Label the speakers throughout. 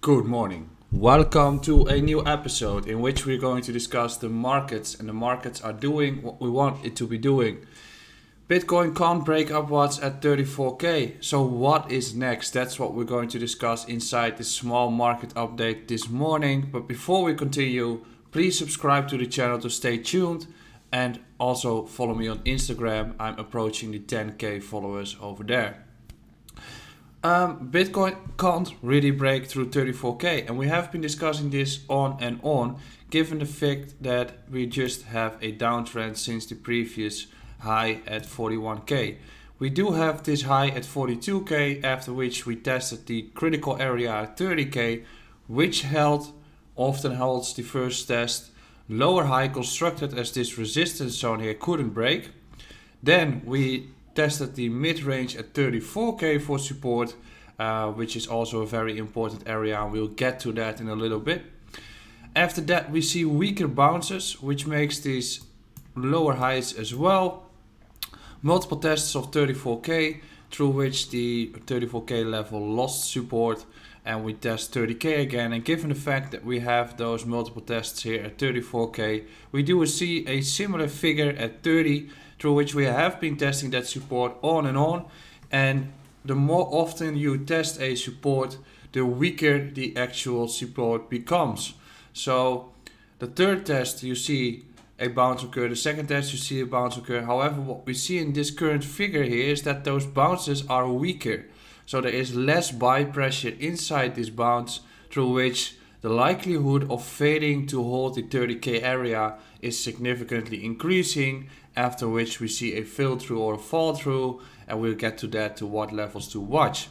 Speaker 1: Good morning. Welcome to a new episode in which we're going to discuss the markets, and the markets are doing what we want it to be doing. Bitcoin can't break upwards at 34k, so what is next? That's what we're going to discuss inside this small market update this morning. But before we continue, please subscribe to the channel to stay tuned and also follow me on Instagram. I'm approaching the 10k followers over there. Bitcoin can't really break through 34k, and we have been discussing this on and on, given the fact that we just have a downtrend since the previous high at 41k. We do have this high at 42k, after which we tested the critical area at 30k, which often holds the first test. Lower high constructed as this resistance zone here couldn't break. Then we tested the mid-range at 34k for support, which is also a very important area, and we'll get to that in a little bit. After that we see weaker bounces, which makes these lower highs as well. Multiple tests of 34k, through which the 34k level lost support, and we test 30k again. And given the fact that we have those multiple tests here at 34k, we do see a similar figure at 30, through which we have been testing that support on and on. And the more often you test a support, the weaker the actual support becomes. So the third test you see a bounce occur, the second test you see a bounce occur. However, what we see in this current figure here is that those bounces are weaker. So there is less buy pressure inside this bounce, through which the likelihood of failing to hold the 30k area is significantly increasing, after which we see a fill through or a fall through, and we'll get to that, to what levels to watch.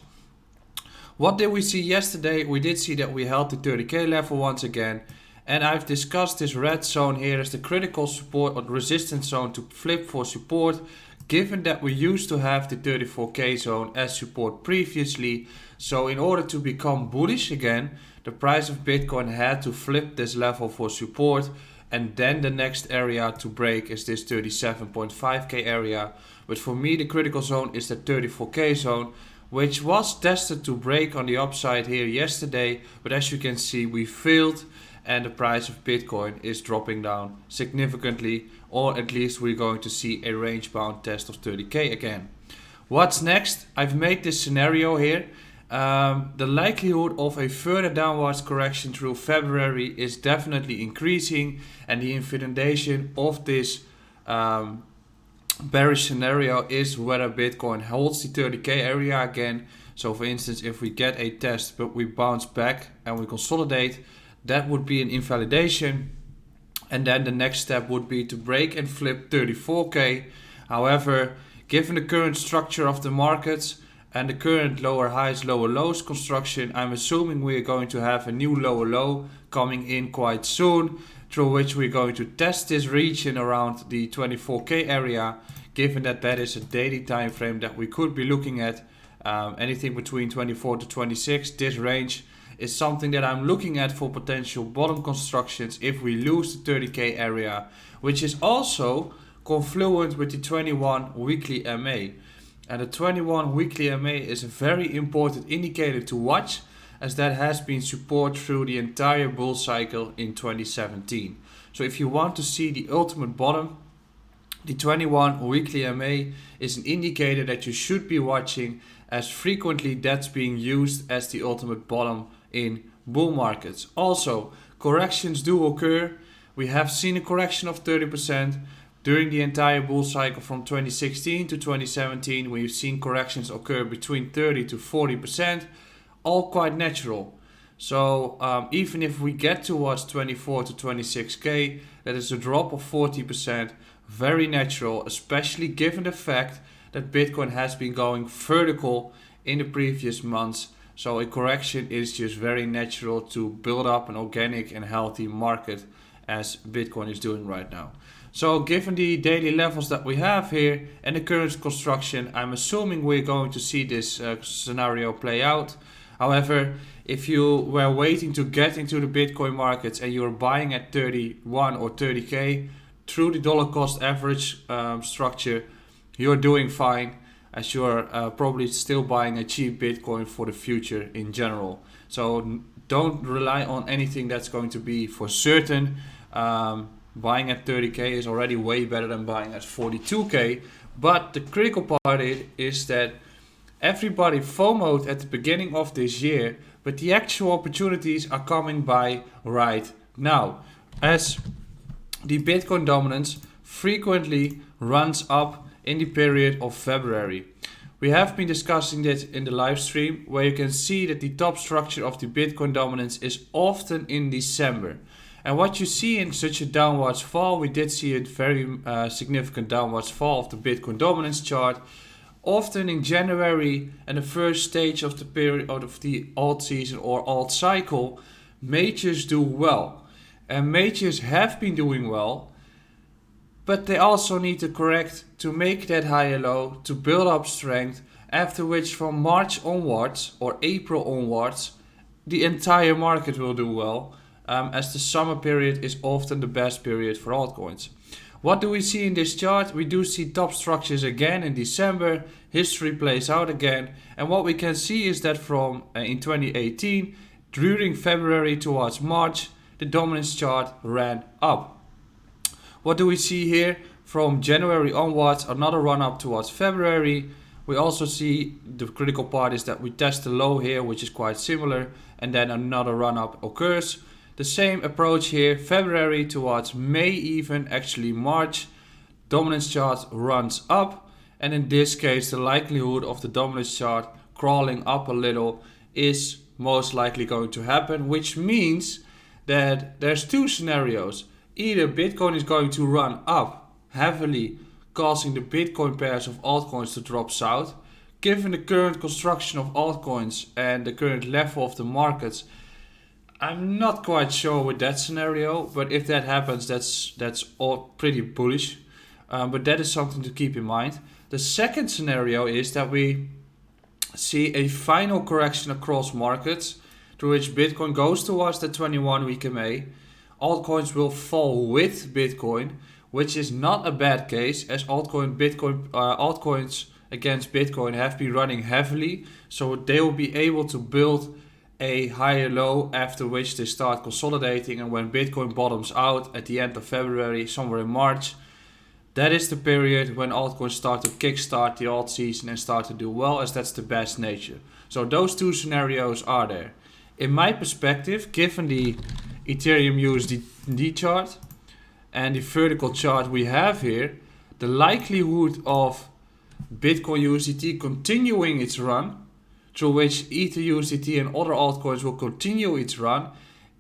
Speaker 1: What did we see yesterday? We did see that we held the 30k level once again, and I've discussed this red zone here as the critical support or resistance zone to flip for support, given that we used to have the 34k zone as support previously. So in order to become bullish again, the price of Bitcoin had to flip this level for support, and then the next area to break is this 37.5k area. But for me, the critical zone is the 34k zone, which was tested to break on the upside here yesterday, but as you can see, we failed, and the price of Bitcoin is dropping down significantly, or at least we're going to see a range bound test of 30k again. What's next? I've made this scenario here. The likelihood of a further downwards correction through February is definitely increasing, and the invalidation of this bearish scenario is whether Bitcoin holds the 30k area again. So for instance, if we get a test but we bounce back and we consolidate, that would be an invalidation, and then the next step would be to break and flip 34k. However, given the current structure of the markets and the current lower highs, lower lows construction, I'm assuming we're going to have a new lower low coming in quite soon, through which we're going to test this region around the 24k area, given that that is a daily time frame that we could be looking at. Anything between 24 to 26, this range is something that I'm looking at for potential bottom constructions if we lose the 30k area, which is also confluent with the 21 weekly MA. And the 21 weekly MA is a very important indicator to watch, as that has been support through the entire bull cycle in 2017. So if you want to see the ultimate bottom, the 21 weekly MA is an indicator that you should be watching, as frequently that's being used as the ultimate bottom in bull markets. Also, corrections do occur. We have seen a correction of 30%. During the entire bull cycle from 2016 to 2017, we've seen corrections occur between 30 to 40%, all quite natural. So even if we get towards 24 to 26k, that is a drop of 40%, very natural, especially given the fact that Bitcoin has been going vertical in the previous months. So a correction is just very natural to build up an organic and healthy market, as Bitcoin is doing right now. So given the daily levels that we have here and the current construction, I'm assuming we're going to see this scenario play out. However, if you were waiting to get into the Bitcoin markets and you're buying at 31 or 30k through the dollar cost average structure, you're doing fine, as you're probably still buying a cheap Bitcoin for the future in general. So don't rely on anything that's going to be for certain. Buying at 30k is already way better than buying at 42k. But the critical part is that everybody FOMO'd at the beginning of this year, but the actual opportunities are coming by right now, as the Bitcoin dominance frequently runs up in the period of February. We have been discussing this in the live stream, where you can see that the top structure of the Bitcoin dominance is often in December. And what you see in such a downwards fall, we did see a very significant downwards fall of the Bitcoin dominance chart. Often in January and the first stage of the period of the alt season or alt cycle, majors do well. And majors have been doing well, but they also need to correct to make that higher low, to build up strength, after which from March onwards or April onwards, the entire market will do well, as the summer period is often the best period for altcoins. What do we see in this chart? We do see top structures again in December, history plays out again, and what we can see is that from in 2018, during February towards March, the dominance chart ran up. What do we see here? From January onwards, another run up towards February. We also see the critical part is that we test the low here, which is quite similar, and then another run up occurs. The same approach here, February towards May even, actually March, dominance chart runs up, and in this case the likelihood of the dominance chart crawling up a little is most likely going to happen, which means that there's two scenarios. Either Bitcoin is going to run up heavily, causing the Bitcoin pairs of altcoins to drop south. Given the current construction of altcoins and the current level of the markets, I'm not quite sure with that scenario, but if that happens, that's all pretty bullish. But that is something to keep in mind. The second scenario is that we see a final correction across markets, through which Bitcoin goes towards the 21-week MA. Altcoins will fall with Bitcoin, which is not a bad case, as altcoins against Bitcoin have been running heavily, so they will be able to build a higher low, after which they start consolidating, and when Bitcoin bottoms out at the end of February, somewhere in March, that is the period when altcoins start to kickstart the alt season and start to do well, as that's the best nature. So those two scenarios are there. In my perspective, given the Ethereum USD chart and the vertical chart we have here, the likelihood of Bitcoin USDT continuing its run, through which Ether USDT and other altcoins will continue its run,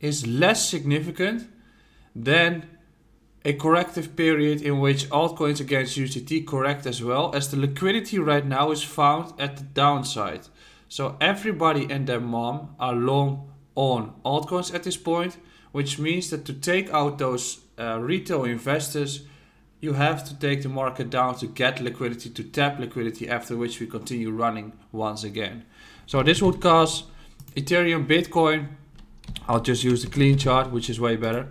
Speaker 1: is less significant than a corrective period in which altcoins against USDT correct as well, as the liquidity right now is found at the downside. So everybody and their mom are long on altcoins at this point, which means that to take out those retail investors, you have to take the market down to get liquidity, to tap liquidity, after which we continue running once again. So this would cause Ethereum, Bitcoin, I'll just use the clean chart, which is way better.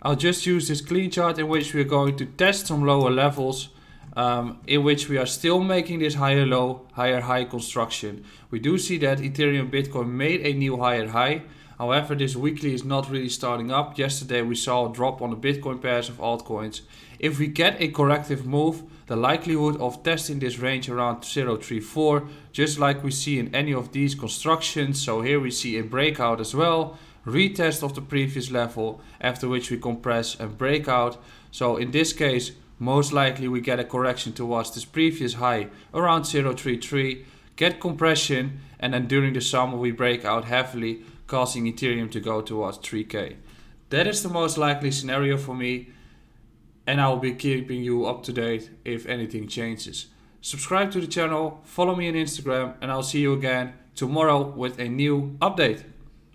Speaker 1: I'll just use this clean chart in which we're going to test some lower levels, in which we are still making this higher low, higher high construction. We do see that Ethereum, Bitcoin made a new higher high. However, this weekly is not really starting up. Yesterday we saw a drop on the Bitcoin pairs of altcoins. If we get a corrective move, the likelihood of testing this range around 0.34, just like we see in any of these constructions. So here we see a breakout as well, retest of the previous level, after which we compress and break out. So in this case, most likely we get a correction towards this previous high around 0.33, get compression, and then during the summer we break out heavily, causing Ethereum to go towards 3k. That is the most likely scenario for me, and I will be keeping you up to date if anything changes. Subscribe to the channel, follow me on Instagram, and I'll see you again tomorrow with a new update.